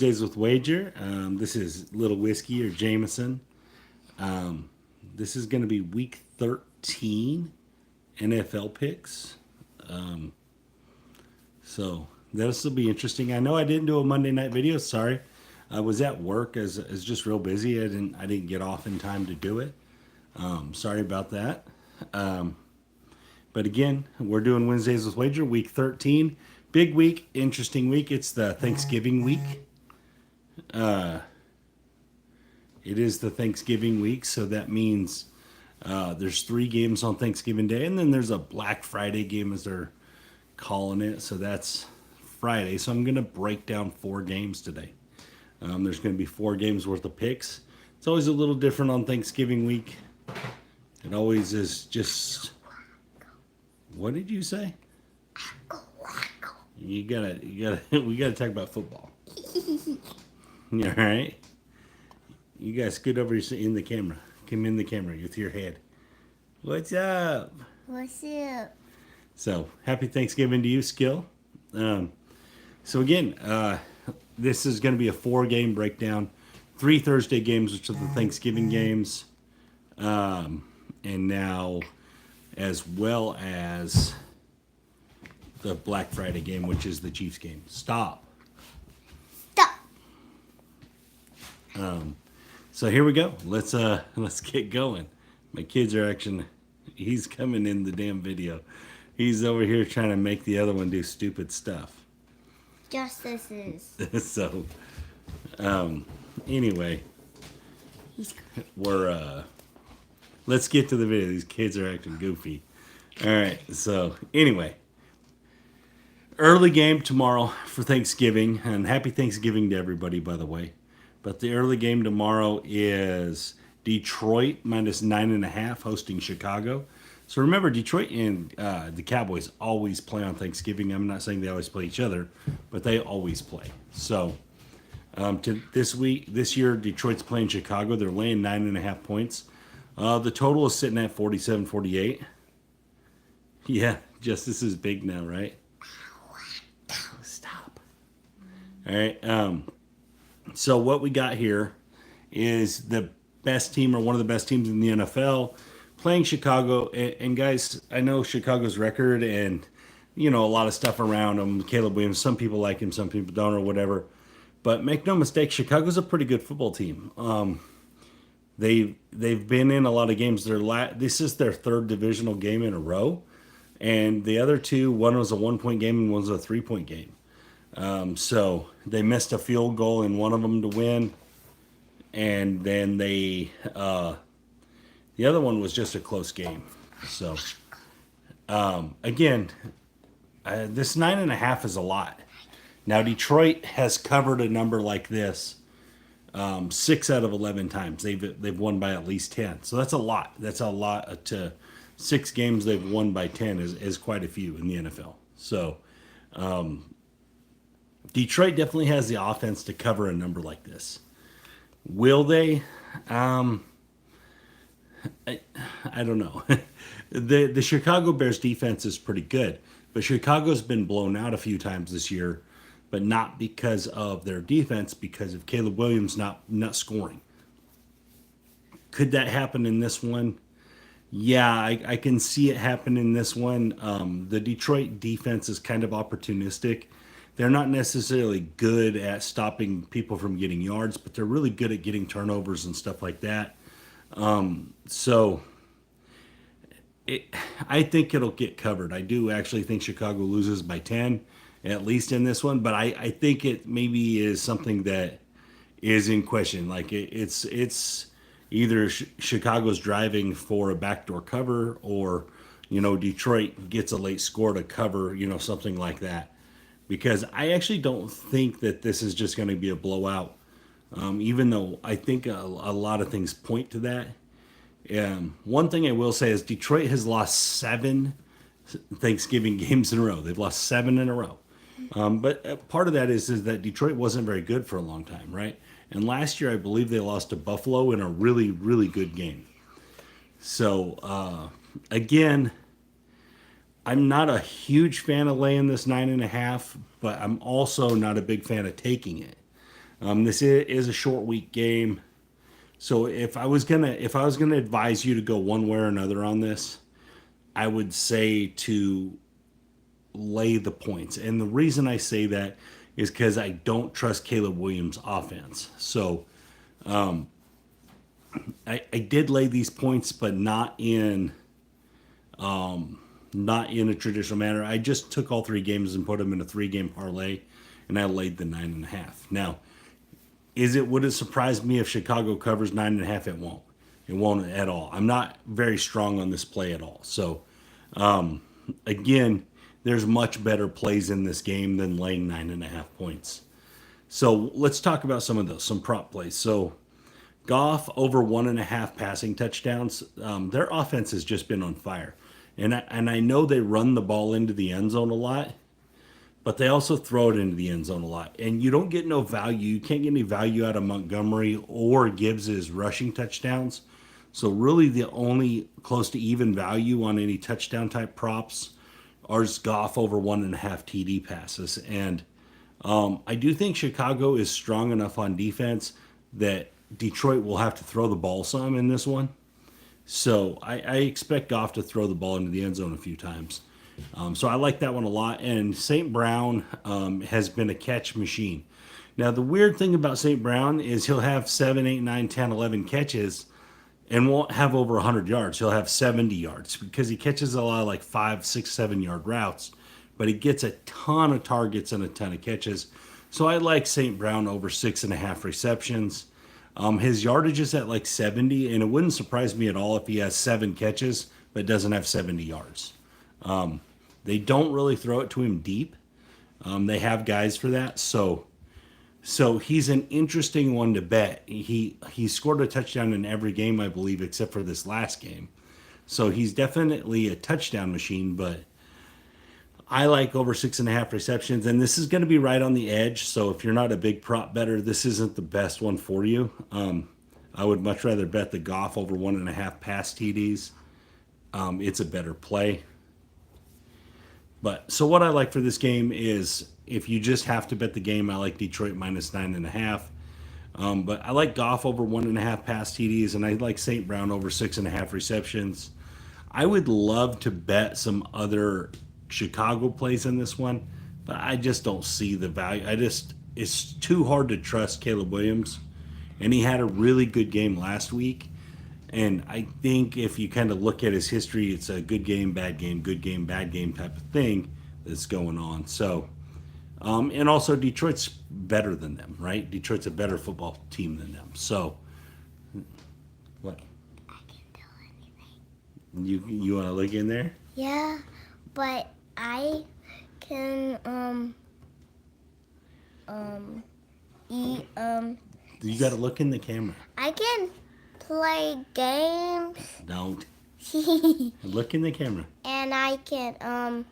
Days with Wager. This is Little Whiskey or Jameson. This is going to be week 13 NFL picks. Um, so this will be interesting. I know I didn't do a Monday night video. Sorry, I was at work as just real busy. I didn't get off in time to do it. Sorry about that. Um, but again, we're doing Wednesdays with Wager, week 13. Big week, interesting week. It's the Thanksgiving week. It is the Thanksgiving week, so that means there's 3 games on Thanksgiving Day, and then there's a Black Friday game, as they're calling it. So that's Friday. So I'm going to break down 4 games today. There's going to be 4 games worth of picks. It's always a little different on Thanksgiving week. It always is just. What did you say? You gotta. We gotta talk about football. All right. You guys scoot over in the camera. Come in the camera with your head. What's up? What's up? So, happy Thanksgiving to you, Skill. So again, this is going to be a 4-game breakdown. 3 Thursday games, which are the Thanksgiving games. And now, as well as the Black Friday game, which is the Chiefs game. Stop. Stop. So here we go. Let's get going. My kids are actually. He's coming in the damn video. He's over here trying to make the other one do stupid stuff. Justices. So, anyway, we're let's get to the video. These kids are acting goofy. All right. So anyway, early game tomorrow for Thanksgiving, and happy Thanksgiving to everybody, by the way. But the early game tomorrow is Detroit minus 9.5 hosting Chicago. So remember, Detroit and the Cowboys always play on Thanksgiving. I'm not saying they always play each other, but they always play. So this year, Detroit's playing Chicago. They're laying 9.5 points. The total is sitting at 47-48. Yeah, Justice is big now, right? Stop. All right. So what we got here is the best team, or one of the best teams in the NFL, playing Chicago. And guys, I know Chicago's record and a lot of stuff around them. Caleb Williams, some people like him, some people don't, or whatever. But make no mistake, Chicago's a pretty good football team. They've been in a lot of games. This is their 3rd divisional game in a row, and the other 2, one was a 1-point game and one was a 3-point game. So they missed a field goal in one of them to win, and then the other one was just a close game. So again, this 9.5 is a lot. Now Detroit has covered a number like this 6 out of 11 times. They've won by at least 10. So that's a lot. That's a lot to 6 games they've won by 10 is quite a few in the NFL. So Detroit definitely has the offense to cover a number like this. Will they? I don't know. The Chicago Bears defense is pretty good, but Chicago's been blown out a few times this year, but not because of their defense, because of Caleb Williams not scoring. Could that happen in this one? Yeah, I can see it happen in this one. The Detroit defense is kind of opportunistic. They're not necessarily good at stopping people from getting yards, but they're really good at getting turnovers and stuff like that. So I think it'll get covered. I do actually think Chicago loses by 10, at least in this one, but I think it maybe is something that is in question. Like it's either Chicago's driving for a backdoor cover, or Detroit gets a late score to cover, something like that. Because I actually don't think that this is just going to be a blowout, even though I think a lot of things point to that. One thing I will say is Detroit has lost 7 Thanksgiving games in a row. They've lost 7 in a row. But part of that is that Detroit wasn't very good for a long time, right? And last year, I believe they lost to Buffalo in a really, really good game. So, again, I'm not a huge fan of laying this 9.5, but I'm also not a big fan of taking it. This is a short week game. So if I was gonna advise you to go one way or another on this, I would say to lay the points. And the reason I say that is because I don't trust Caleb Williams' offense. So I did lay these points, but not in a traditional manner. I just took all 3 games and put them in a 3-game parlay, and I laid the 9.5. Now, would it surprise me if Chicago covers 9.5? It won't. It won't at all. I'm not very strong on this play at all. So, again, there's much better plays in this game than laying 9.5 points. So let's talk about some prop plays. So Goff over 1.5 passing touchdowns. Their offense has just been on fire. And I know they run the ball into the end zone a lot, but they also throw it into the end zone a lot. And you don't get no value. You can't get any value out of Montgomery or Gibbs's rushing touchdowns. So really the only close to even value on any touchdown type props are Goff over 1.5 TD passes. And I do think Chicago is strong enough on defense that Detroit will have to throw the ball some in this one. So I expect Goff to throw the ball into the end zone a few times. So I like that one a lot. And St. Brown has been a catch machine. Now, the weird thing about St. Brown is he'll have 7, 8, 9, 10, 11 catches and won't have over 100 yards. He'll have 70 yards because he catches a lot of like 5, 6, 7-yard routes. But he gets a ton of targets and a ton of catches. So I like St. Brown over 6.5 receptions. His yardage is at like 70, and it wouldn't surprise me at all if he has 7 catches but doesn't have 70 yards. They don't really throw it to him deep. They have guys for that, so he's an interesting one to bet. He scored a touchdown in every game, I believe, except for this last game. So he's definitely a touchdown machine, but I like over 6.5 receptions, and this is going to be right on the edge. So if you're not a big prop better, this isn't the best one for you. I would much rather bet the Goff over 1.5 pass TDs. It's a better play. But so what I like for this game is if you just have to bet the game, I like Detroit minus 9.5. But I like Goff over 1.5 pass TDs, and I like St. Brown over 6.5 receptions. I would love to bet some other Chicago plays in this one, but I just don't see the value. It's too hard to trust Caleb Williams, and he had a really good game last week. And I think if you kind of look at his history, it's a good game, bad game type of thing that's going on. So, and also Detroit's better than them, right? Detroit's a better football team than them. So, what? I can't tell anything. You want to look in there? Yeah, but I can eat You got to look in the camera. I can play games. Don't. Look in the camera. And I can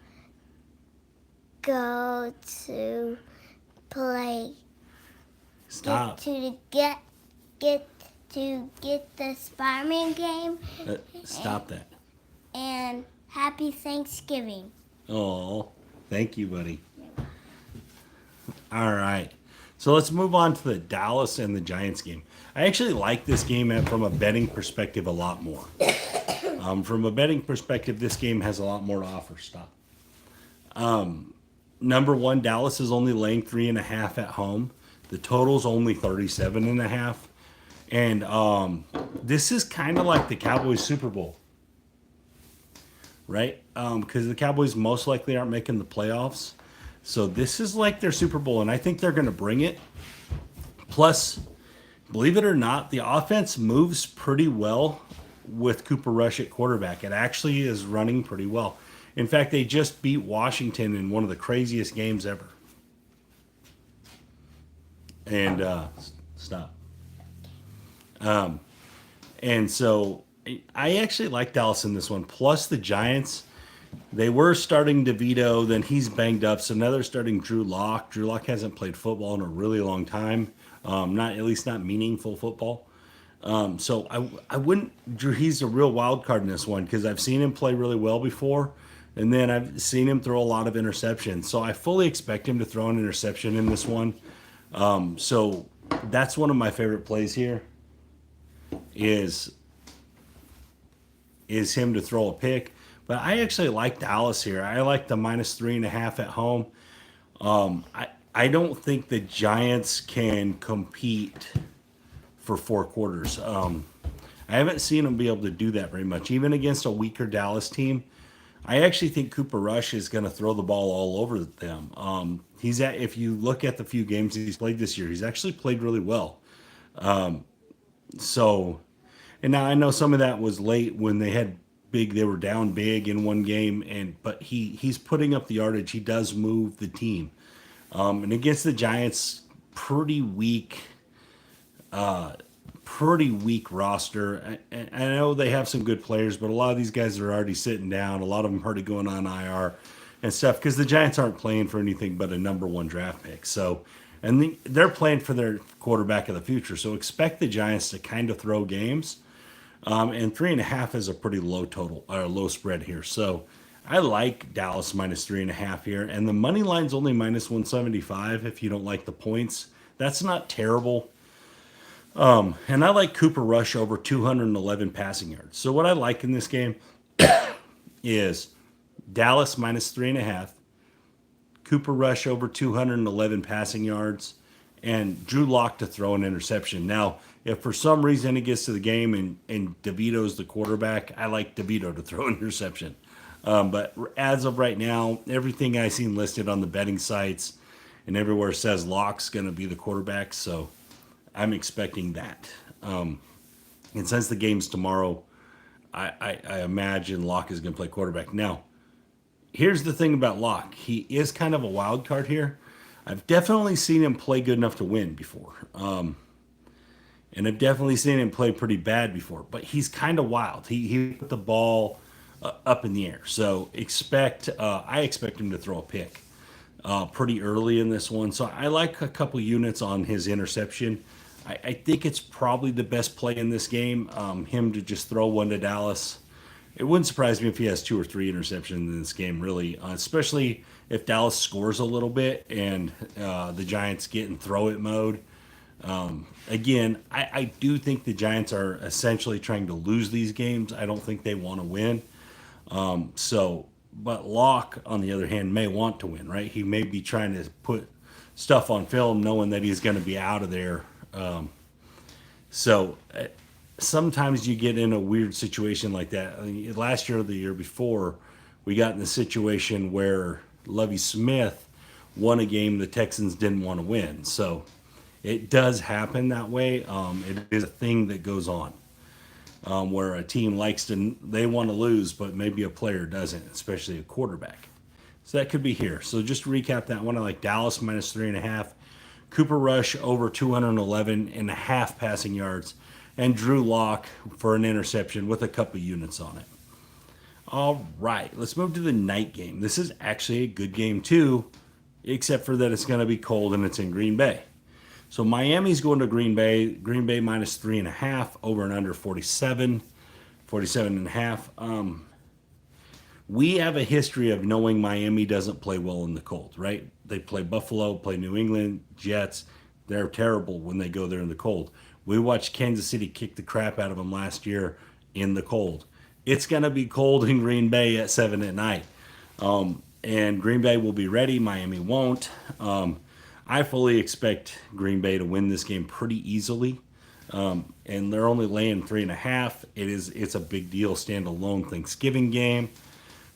go to play. Stop. Get the Spider-Man game. Stop that. And happy Thanksgiving. Oh, thank you, buddy. All right. So let's move on to the Dallas and the Giants game. I actually like this game from a betting perspective a lot more. From a betting perspective, this game has a lot more to offer. Stop. Number one, Dallas is only laying 3.5 at home. The total's only 37.5. And this is kind of like the Cowboys Super Bowl, right? Because the Cowboys most likely aren't making the playoffs. So this is like their Super Bowl, and I think they're going to bring it. Plus, believe it or not, the offense moves pretty well with Cooper Rush at quarterback. It actually is running pretty well. In fact, they just beat Washington in one of the craziest games ever. And stop. And so I actually like Dallas in this one. Plus the Giants, they were starting DeVito, then he's banged up. So now they're starting Drew Lock. Drew Lock hasn't played football in a really long time. Not meaningful football. So I wouldn't. Drew, he's a real wild card in this one because I've seen him play really well before, and then I've seen him throw a lot of interceptions. So I fully expect him to throw an interception in this one. So that's one of my favorite plays here. Is him to throw a pick, but I actually like Dallas here. I like the -3.5 at home. I don't think the Giants can compete for 4 quarters. I haven't seen them be able to do that very much, even against a weaker Dallas team. I actually think Cooper Rush is going to throw the ball all over them. If you look at the few games he's played this year, he's actually played really well. So, and now I know some of that was late when they were down big in one game, but he's putting up the yardage. He does move the team. And against the Giants, pretty weak roster. I know they have some good players, but a lot of these guys are already sitting down. A lot of them already going on IR and stuff because the Giants aren't playing for anything but a #1 draft pick. So, and they're playing for their quarterback of the future. So expect the Giants to kind of throw games. And 3.5 is a pretty low total or low spread here. So I like Dallas -3.5 here. And the money line's only -175 if you don't like the points. That's not terrible. And I like Cooper Rush over 211 passing yards. So what I like in this game is Dallas -3.5, Cooper Rush over 211 passing yards, and Drew Lock to throw an interception. Now, if for some reason it gets to the game and DeVito's the quarterback, I like DeVito to throw an interception. But as of right now, everything I've seen listed on the betting sites and everywhere says Lock's going to be the quarterback. So I'm expecting that. And since the game's tomorrow, I imagine Locke is going to play quarterback. Now, here's the thing about Locke. He is kind of a wild card here. I've definitely seen him play good enough to win before. And I've definitely seen him play pretty bad before. But he's kind of wild. He put the ball up in the air. So I expect him to throw a pick pretty early in this one. So I like a couple units on his interception. I think it's probably the best play in this game, him to just throw one to Dallas. It wouldn't surprise me if he has 2 or 3 interceptions in this game, really, especially if Dallas scores a little bit and the Giants get in throw-it mode. Again, I do think the Giants are essentially trying to lose these games. I don't think they want to win. But Locke, on the other hand, may want to win, right? He may be trying to put stuff on film knowing that he's going to be out of there. Sometimes you get in a weird situation like that. I mean, last year or the year before, we got in a situation where Lovie Smith won a game the Texans didn't want to win. So it does happen that way. It is a thing that goes on. Where a team they want to lose, but maybe a player doesn't, especially a quarterback. So that could be here. So just to recap that one, I like Dallas -3.5, Cooper Rush over 211.5 passing yards, and Drew Lock for an interception with a couple units on it. All right, let's move to the night game. This is actually a good game too, except for that it's going to be cold and it's in Green Bay. So Miami's going to Green Bay -3.5, over and under 47.5. We have a history of knowing Miami doesn't play well in the cold, right? They play Buffalo, play New England, Jets. They're terrible when they go there in the cold. We watched Kansas City kick the crap out of them last year in the cold. It's going to be cold in Green Bay at 7 at night. And Green Bay will be ready. Miami won't. I fully expect Green Bay to win this game pretty easily. And they're only laying 3.5. It's a big deal, standalone Thanksgiving game.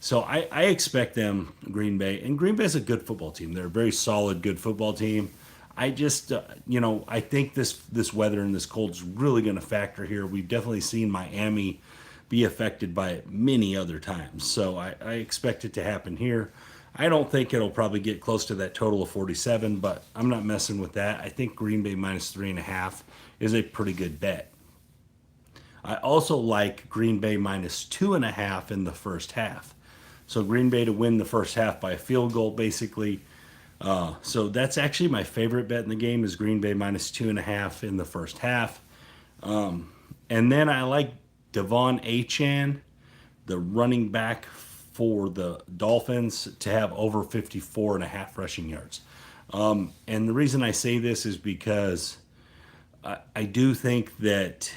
So I expect them, Green Bay. And Green Bay is a good football team. They're a very solid, good football team. I just, I think this weather and this cold is really going to factor here. We've definitely seen Miami be affected by it many other times. So I expect it to happen here. I don't think it'll probably get close to that total of 47, but I'm not messing with that. I think Green Bay -3.5 is a pretty good bet. I also like Green Bay -2.5 in the first half. So Green Bay to win the first half by a field goal, basically. So that's actually my favorite bet in the game is Green Bay -2.5 in the first half. And then I like Devon Achane, the running back for the Dolphins, to have over 54.5 rushing yards. And the reason I say this is because I do think that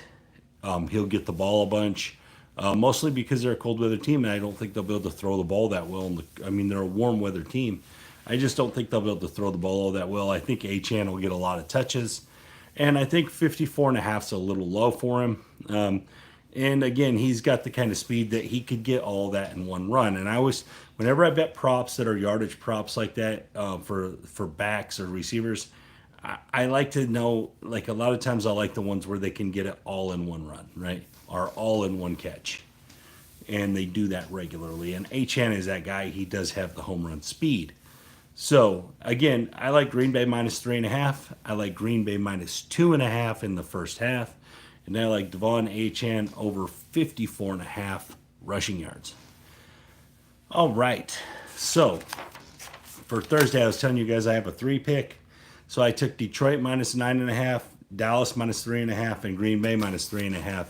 he'll get the ball a bunch, mostly because they're a cold weather team, and I don't think they'll be able to throw the ball that well. I mean, they're a warm weather team. I just don't think they'll be able to throw the ball all that well. I think Achane will get a lot of touches, and I think 54 and a half is a little low for him. And again, he's got the kind of speed that he could get all that in one run. And I always, whenever I bet props that are yardage props like that for backs or receivers, I like to know, like a lot of times I like the ones where they can get it all in one run, right? Or all in one catch. And they do that regularly. And Achane is that guy. He does have the home run speed. So again, I like Green Bay minus 3.5. I like Green Bay minus 2.5 in the first half. And I like Devon Achane over 54.5 rushing yards. All right. So for Thursday, I was telling you guys I have a 3-pick. So I took Detroit minus 9.5, Dallas minus 3.5, and Green Bay minus 3.5.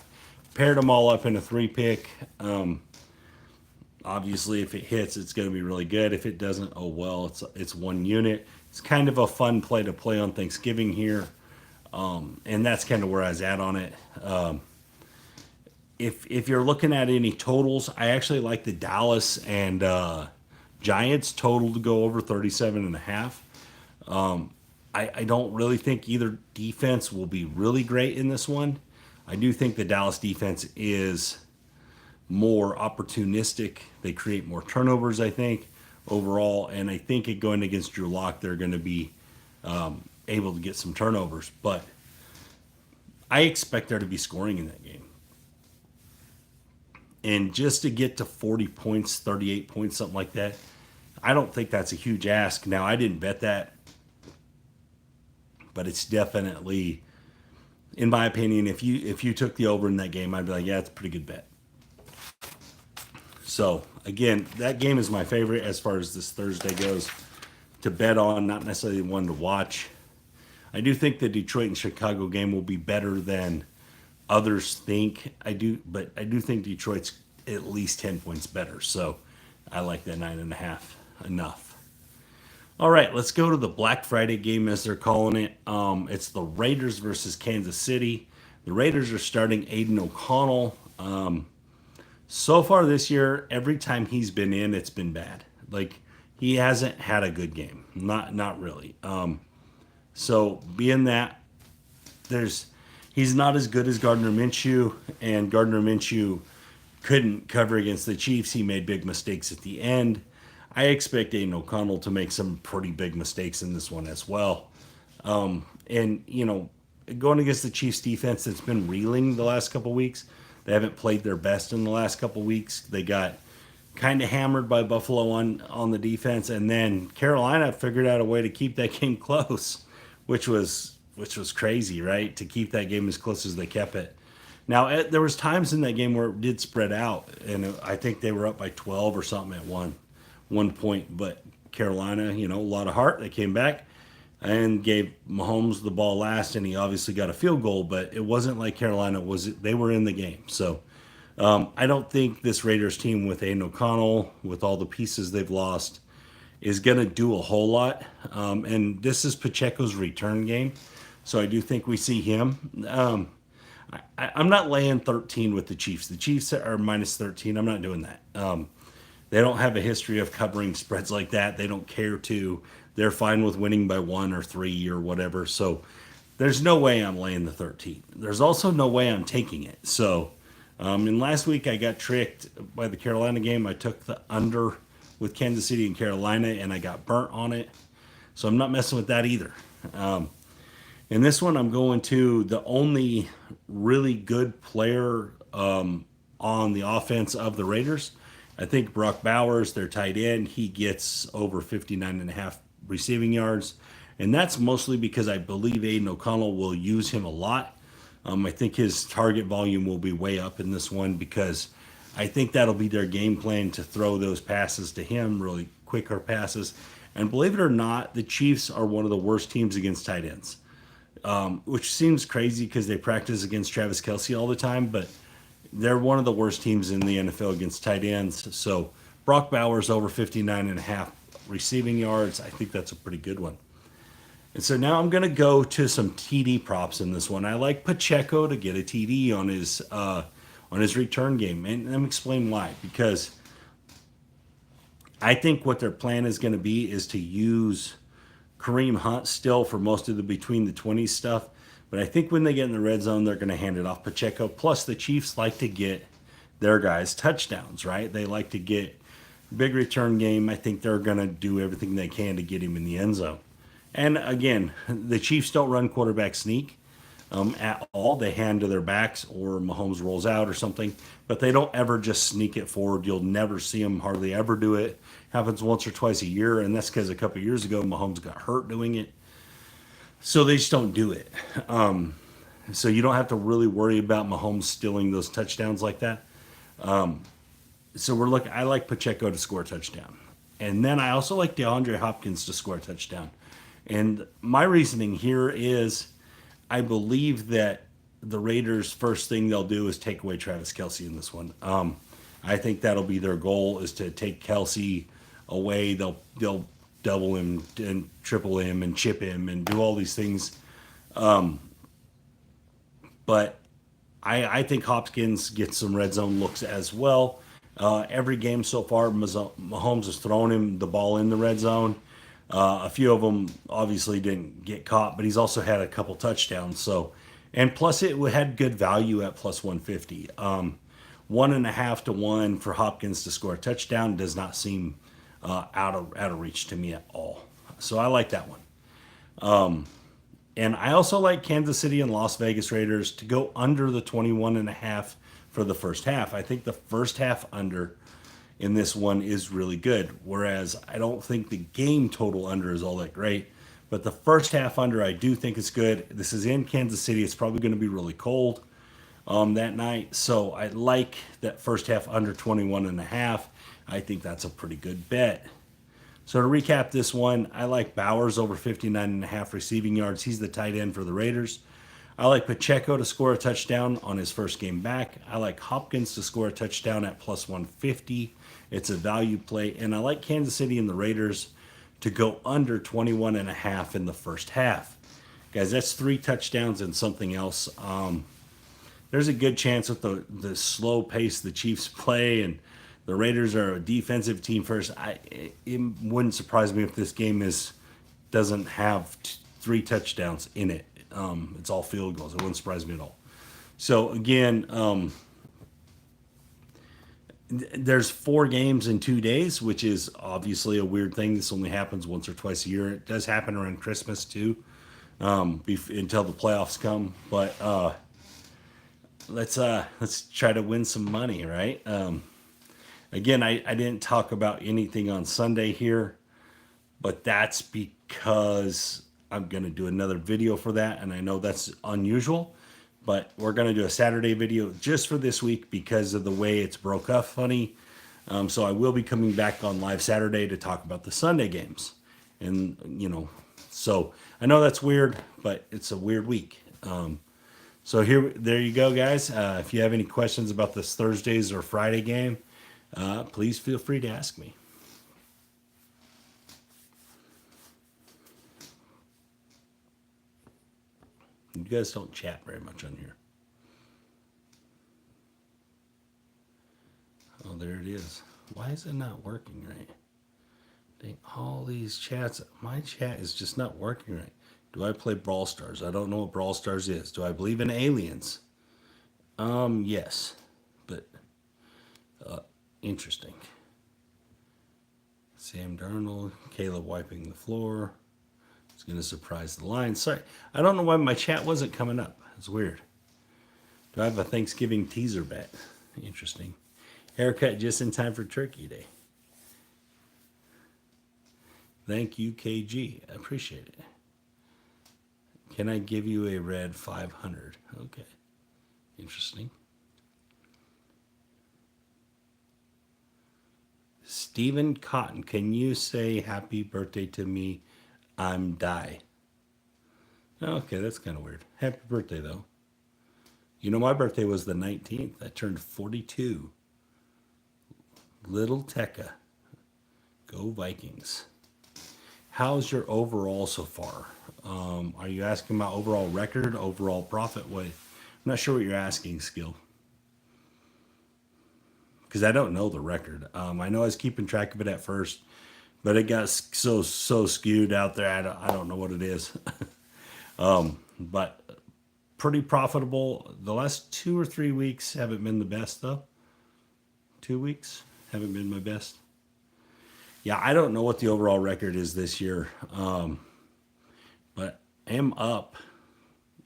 Paired them all up in a 3-pick. Obviously, if it hits, it's going to be really good. If it doesn't, oh well, it's one unit. It's kind of a fun play to play on Thanksgiving here. And that's kind of where I was at on it. If you're looking at any totals, I actually like the Dallas and Giants total to go over 37.5. I don't really think either defense will be really great in this one. I do think the Dallas defense is more opportunistic. They create more turnovers, I think, overall. And I think it going against Drew Lock, they're going to be able to get some turnovers. But I expect there to be scoring in that game. And just to get to 40 points, 38 points, something like that, I don't think that's a huge ask. Now, I didn't bet that, but it's definitely, in my opinion, if you took the over in that game, I'd be like, yeah, it's a pretty good bet. So, again, that game is my favorite as far as this Thursday goes to bet on, not necessarily one to watch. I do think the Detroit and Chicago game will be better than others think. But I do think Detroit's at least 10 points better. So I like that 9.5 enough. All right, let's go to the Black Friday game, as they're calling it. It's the Raiders versus Kansas City. The Raiders are starting Aiden O'Connell. So far this year, every time he's been in, it's been bad. Like, he hasn't had a good game. Not really. So being that, he's not as good as Gardner Minshew, and Gardner Minshew couldn't cover against the Chiefs. He made big mistakes at the end. I expect Aiden O'Connell to make some pretty big mistakes in this one as well. And, going against the Chiefs defense that's been reeling the last couple weeks, they haven't played their best in the last couple weeks. They got kind of hammered by Buffalo on the defense, and then Carolina figured out a way to keep that game close, which was crazy, right? To keep that game as close as they kept it. Now, there was times in that game where it did spread out, and I think they were up by 12 or something at one point. But Carolina, a lot of heart. They came back and gave Mahomes the ball last, and he obviously got a field goal. But it wasn't like Carolina they were in the game. So I don't think this Raiders team with Aiden O'Connell, with all the pieces they've lost, is going to do a whole lot. And this is Pacheco's return game. So I do think we see him. I'm not laying 13 with the Chiefs. The Chiefs are minus 13. I'm not doing that. They don't have a history of covering spreads like that. They don't care to. They're fine with winning by 1 or 3 or whatever. So there's no way I'm laying the 13. There's also no way I'm taking it. So and last week I got tricked by the Carolina game. I took the under with Kansas City and Carolina, and I got burnt on it. So I'm not messing with that either. In this one, I'm going to the only really good player on the offense of the Raiders. I think Brock Bowers, their tight end, he gets over 59.5 receiving yards. And that's mostly because I believe Aiden O'Connell will use him a lot. I think his target volume will be way up in this one because I think that'll be their game plan to throw those passes to him, really quicker passes. And believe it or not, the Chiefs are one of the worst teams against tight ends, which seems crazy because they practice against Travis Kelce all the time, but they're one of the worst teams in the NFL against tight ends. So Brock Bowers over 59.5 receiving yards. I think that's a pretty good one. And so now I'm going to go to some TD props in this one. I like Pacheco to get a TD on his return game, and let me explain why. Because I think what their plan is going to be is to use Kareem Hunt still for most of the between the 20s stuff. But I think when they get in the red zone, they're going to hand it off Pacheco. Plus, the Chiefs like to get their guys touchdowns, right? They like to get big return game. I think they're going to do everything they can to get him in the end zone. And again, the Chiefs don't run quarterback sneak at all. They hand to their backs or Mahomes rolls out or something, but they don't ever just sneak it forward. You'll never see them hardly ever do it. Happens once or twice a year, and that's because a couple of years ago Mahomes got hurt doing it. So they just don't do it. So you don't have to really worry about Mahomes stealing those touchdowns like that. So I like Pacheco to score a touchdown. And then I also like DeAndre Hopkins to score a touchdown. And my reasoning here is I believe that the Raiders' first thing they'll do is take away Travis Kelce in this one. I think that'll be their goal, is to take Kelce away. They'll double him and triple him and chip him and do all these things. But I think Hopkins gets some red zone looks as well. Every game so far, Mahomes has thrown him the ball in the red zone. A few of them obviously didn't get caught, but he's also had a couple touchdowns. So, and plus it had good value at plus 150. 1.5 to 1 for Hopkins to score a touchdown does not seem out of reach to me at all. So I like that one. And I also like Kansas City and Las Vegas Raiders to go under the 21.5 for the first half. I think the first half under in this one is really good, whereas I don't think the game total under is all that great. But the first half under I do think is good. This is in Kansas City. It's probably going to be really cold that night. So I like that first half under 21.5. I think that's a pretty good bet. So to recap this one, I like Bowers over 59.5 receiving yards. He's the tight end for the Raiders. I like Pacheco to score a touchdown on his first game back. I like Hopkins to score a touchdown at plus 150. It's a value play. And I like Kansas City and the Raiders to go under 21.5 in the first half. Guys, that's 3 touchdowns and something else. There's a good chance with the slow pace the Chiefs play, and the Raiders are a defensive team first. It wouldn't surprise me if this game doesn't have 3 touchdowns in it. It's all field goals. It wouldn't surprise me at all. So again, there's 4 games in 2 days, which is obviously a weird thing. This only happens once or twice a year. It does happen around Christmas too, until the playoffs come. But let's try to win some money, right? Again, I didn't talk about anything on Sunday here, but that's because I'm going to do another video for that, and I know that's unusual, but we're going to do a Saturday video just for this week because of the way it's broke up funny. So I will be coming back on live Saturday to talk about the Sunday games. And, so I know that's weird, but it's a weird week. So there you go, guys. If you have any questions about this Thursdays or Friday game, please feel free to ask me. You guys don't chat very much on here. Oh, there it is. Why is it not working right? Dang, all these chats. My chat is just not working right. Do I play Brawl Stars? I don't know what Brawl Stars is. Do I believe in aliens? Yes. But, interesting. Sam Darnold, Caleb wiping the floor. It's going to surprise the line. Sorry, I don't know why my chat wasn't coming up. It's weird. Do I have a Thanksgiving teaser bet? Interesting. Haircut just in time for Turkey Day. Thank you, KG. I appreciate it. Can I give you a red 500? Okay. Interesting. Stephen Cotton, can you say happy birthday to me? I'm Die. Okay, that's kind of weird. Happy birthday, though. My birthday was the 19th. I turned 42. Little Tekka. Go Vikings. how's your overall so far? Are you asking about overall record, overall profit? What? I'm not sure what you're asking, Skill, because I don't know the record. I know I was keeping track of it at first, but it got so skewed out there. I don't know what it is, but pretty profitable. The last 2 or 3 weeks haven't been the best though. 2 weeks haven't been my best. Yeah, I don't know what the overall record is this year, but I am up.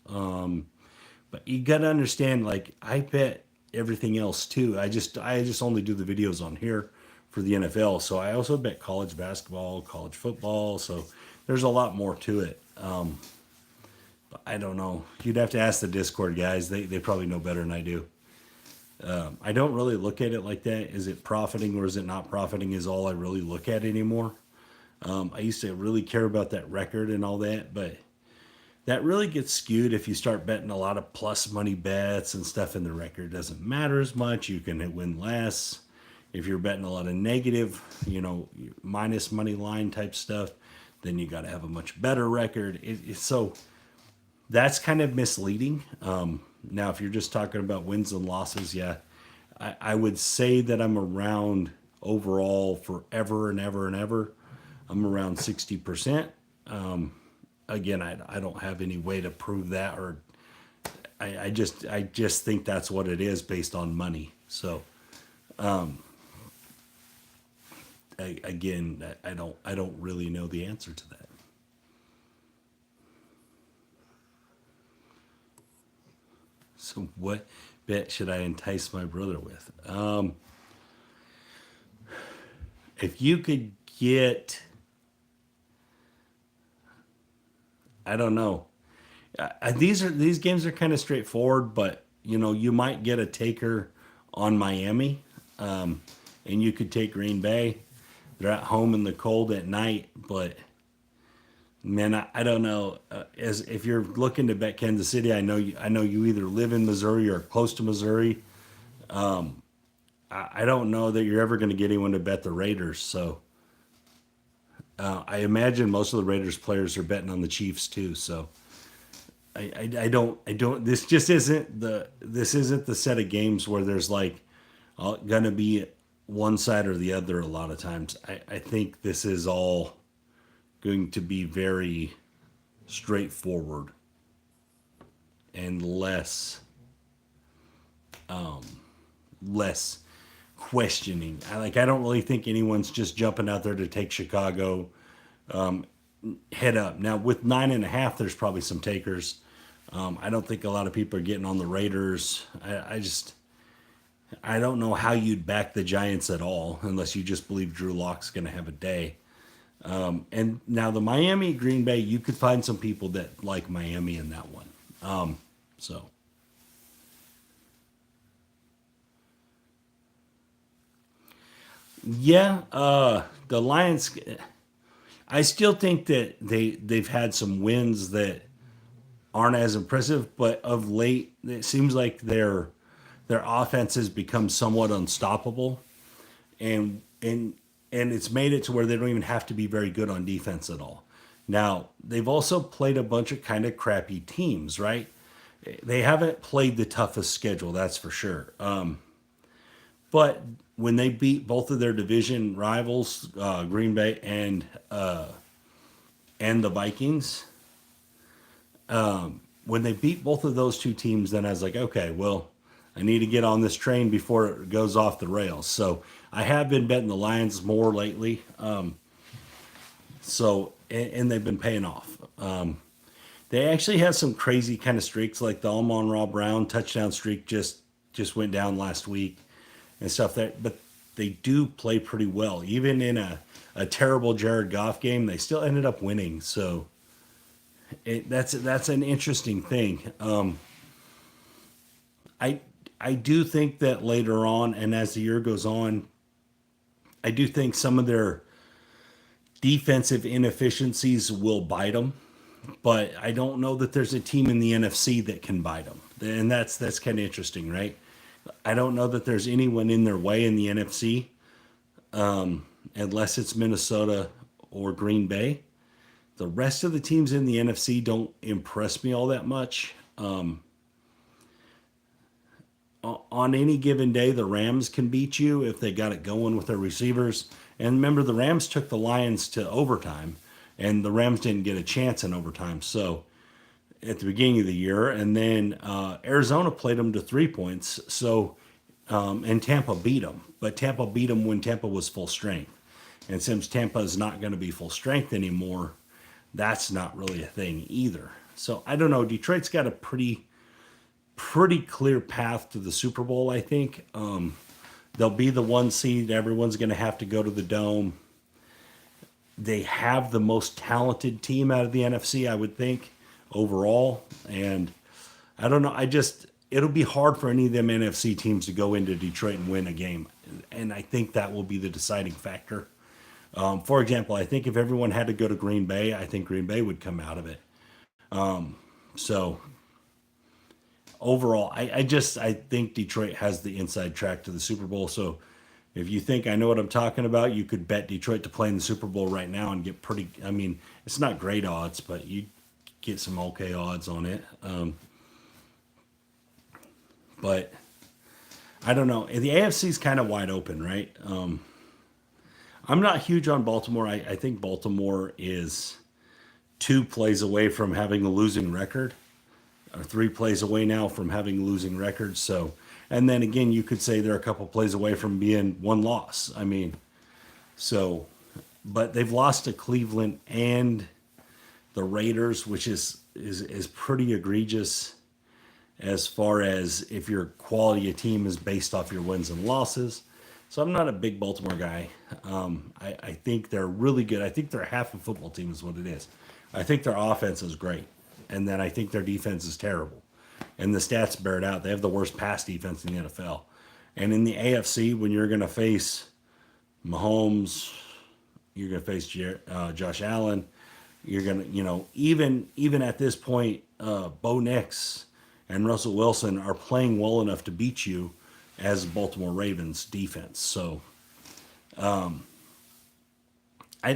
But you got to understand, like I bet everything else too. I just only do the videos on here for the NFL. So I also bet college basketball, college football. So there's a lot more to it. But I don't know. You'd have to ask the Discord guys. They probably know better than I do. I don't really look at it like that. Is it profiting or is it not profiting? Is all I really look at anymore. I used to really care about that record and all that, but that really gets skewed if you start betting a lot of plus money bets and stuff, and the record doesn't matter as much. You can win less. If you're betting a lot of negative, minus money line type stuff, then you got to have a much better record. So that's kind of misleading. Now, if you're just talking about wins and losses, yeah, I would say that I'm around overall forever and ever and ever. I'm around 60%. Again, I don't have any way to prove that, or I just think that's what it is based on money. So, again, I don't really know the answer to that. So, what bet should I entice my brother with? If you could get, I don't know. These games are kind of straightforward, but you might get a taker on Miami, and you could take Green Bay. They're at home in the cold at night, but man, I don't know. As if you're looking to bet Kansas City, I know you either live in Missouri or close to Missouri. I don't know that you're ever going to get anyone to bet the Raiders. So I imagine most of the Raiders players are betting on the Chiefs too. So I don't. This isn't the set of games where there's like going to be one side or the other. A lot of times, I think this is all going to be very straightforward and less questioning. I don't really think anyone's just jumping out there to take Chicago head up. Now with 9.5, there's probably some takers. I don't think a lot of people are getting on the Raiders. I don't know how you'd back the Giants at all unless you just believe Drew Lock's going to have a day. And now the Miami Green Bay, you could find some people that like Miami in that one. So yeah, the Lions. I still think that they've had some wins that aren't as impressive, but of late it seems like their offense has become somewhat unstoppable, and it's made it to where they don't even have to be very good on defense at all. Now they've also played a bunch of kind of crappy teams, right? They haven't played the toughest schedule, that's for sure. But when they beat both of their division rivals, Green Bay and the Vikings, when they beat both of those two teams, then I was like, okay, well, I need to get on this train before it goes off the rails. So I have been betting the Lions more lately. And they've been paying off. They actually have some crazy kind of streaks, like the Amon-Ra Brown touchdown streak just went down last week and stuff. But they do play pretty well. Even in a terrible Jared Goff game, they still ended up winning. So that's an interesting thing. I do think that later on, and as the year goes on, I do think some of their defensive inefficiencies will bite them. But I don't know that there's a team in the NFC that can bite them. And that's kind of interesting, right? I don't know that there's anyone in their way in the NFC, unless it's Minnesota or Green Bay. The rest of the teams in the NFC don't impress me all that much. On any given day, the Rams can beat you if they got it going with their receivers. And remember, the Rams took the Lions to overtime, and the Rams didn't get a chance in overtime. So at the beginning of the year, and then Arizona played them to 3 points. So and Tampa beat them, but Tampa beat them when Tampa was full strength. And since Tampa is not going to be full strength anymore, that's not really a thing either. So I don't know. Detroit's got a pretty clear path to the Super Bowl, I think. They'll be the 1 seed. Everyone's going to have to go to the Dome. They have the most talented team out of the NFC, I would think, overall. And I don't know. It'll be hard for any of them NFC teams to go into Detroit and win a game. And I think that will be the deciding factor. For example, I think if everyone had to go to Green Bay, I think Green Bay would come out of it. So overall, I think Detroit has the inside track to the Super Bowl. So if you think I know what I'm talking about, you could bet Detroit to play in the Super Bowl right now and get pretty, I mean, it's not great odds, but you get some okay odds on it. But I don't know. The AFC is kind of wide open, right? I'm not huge on Baltimore. I think Baltimore is 2 plays away from having a losing record, or 3 plays away now from having a losing record. So, and then again, you could say they're a couple plays away from being 1 loss. I mean, so, but they've lost to Cleveland and the Raiders, which is pretty egregious as far as if your quality of team is based off your wins and losses. So I'm not a big Baltimore guy. I think they're really good. I think they're half a football team is what it is. I think their offense is great. And then I think their defense is terrible. And the stats bear it out. They have the worst pass defense in the NFL. And in the AFC, when you're going to face Mahomes, you're going to face Josh Allen, you're going to, even at this point, Bo Nix and Russell Wilson are playing well enough to beat you as Baltimore Ravens defense. So I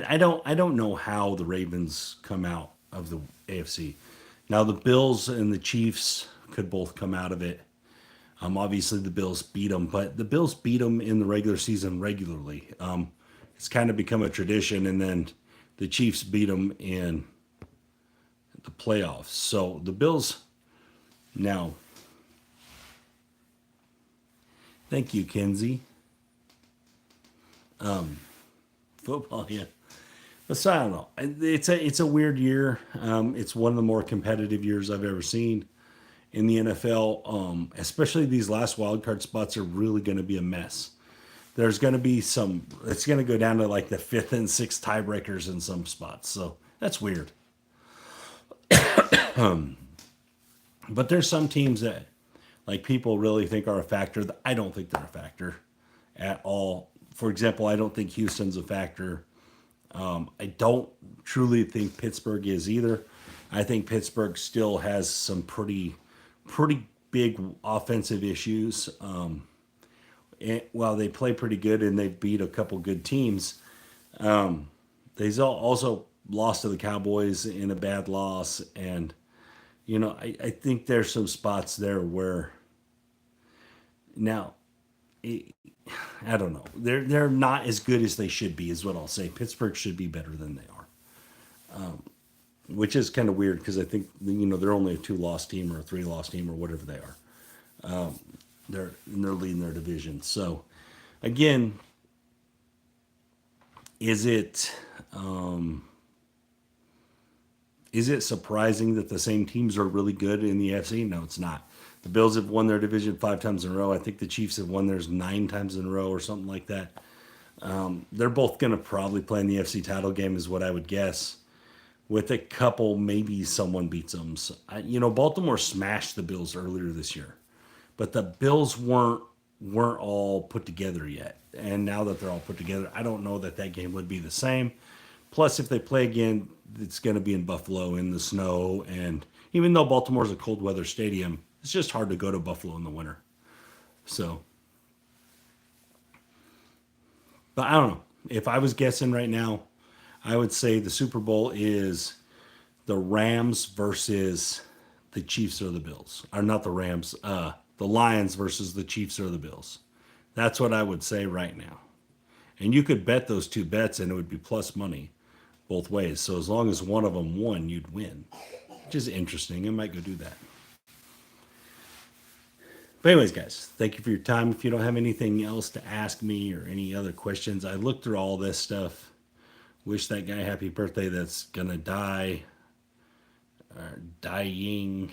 don't know how the Ravens come out of the AFC. Now the Bills and the Chiefs could both come out of it. Obviously the Bills beat them, but the Bills beat them in the regular season regularly. It's kind of become a tradition, and then the Chiefs beat them in the playoffs. So the Bills now. Thank you, Kenzie. Football, yeah. But I don't know. It's a weird year. It's one of the more competitive years I've ever seen in the NFL. Especially these last wild card spots are really going to be a mess. There's going to be some. It's going to go down to like the 5th and 6th tiebreakers in some spots. So that's weird. But there's some teams that, like, people really think are a factor. I don't think they're a factor at all. For example, I don't think Houston's a factor. I don't truly think Pittsburgh is either. I think Pittsburgh still has some pretty big offensive issues. While they play pretty good and they beat a couple good teams, they also lost to the Cowboys in a bad loss. And, I think there's some spots there where now, I don't know. They're not as good as they should be, is what I'll say. Pittsburgh should be better than they are, which is kind of weird because I think they're only a 2-loss team or a 3-loss team or whatever they are. They're leading their division. So, again, is it surprising that the same teams are really good in the AFC? No, it's not. The Bills have won their division 5 times in a row. I think the Chiefs have won theirs 9 times in a row or something like that. They're both going to probably play in the AFC title game is what I would guess. With a couple, maybe someone beats them. So, Baltimore smashed the Bills earlier this year. But the Bills weren't all put together yet. And now that they're all put together, I don't know that game would be the same. Plus, if they play again, it's going to be in Buffalo in the snow. And even though Baltimore's a cold weather stadium, it's just hard to go to Buffalo in the winter. So, but I don't know. If I was guessing right now, I would say the Super Bowl is the Rams versus the Chiefs or the Bills. Or not the Rams, the Lions versus the Chiefs or the Bills. That's what I would say right now. And you could bet those two bets and it would be plus money both ways. So as long as one of them won, you'd win. Which is interesting. I might go do that. But anyways, guys, thank you for your time. If you don't have anything else to ask me or any other questions, I looked through all this stuff. Wish that guy happy birthday that's gonna die. Or dying.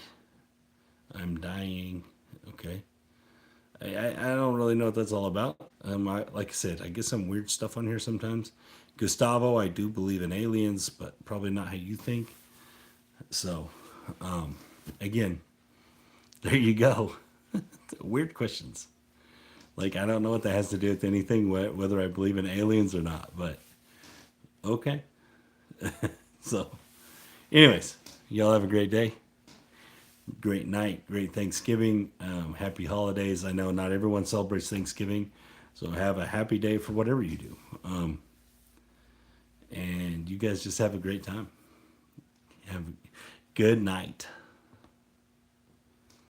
I'm dying. Okay. I don't really know what that's all about. Like I said, I get some weird stuff on here sometimes. Gustavo, I do believe in aliens, but probably not how you think. So, again, there you go. Weird questions. Like, I don't know what that has to do with anything, whether I believe in aliens or not, but okay. So, anyways, y'all have a great day, great night, great Thanksgiving, happy holidays. I know not everyone celebrates Thanksgiving, so have a happy day for whatever you do. And you guys just have a great time. Have a good night.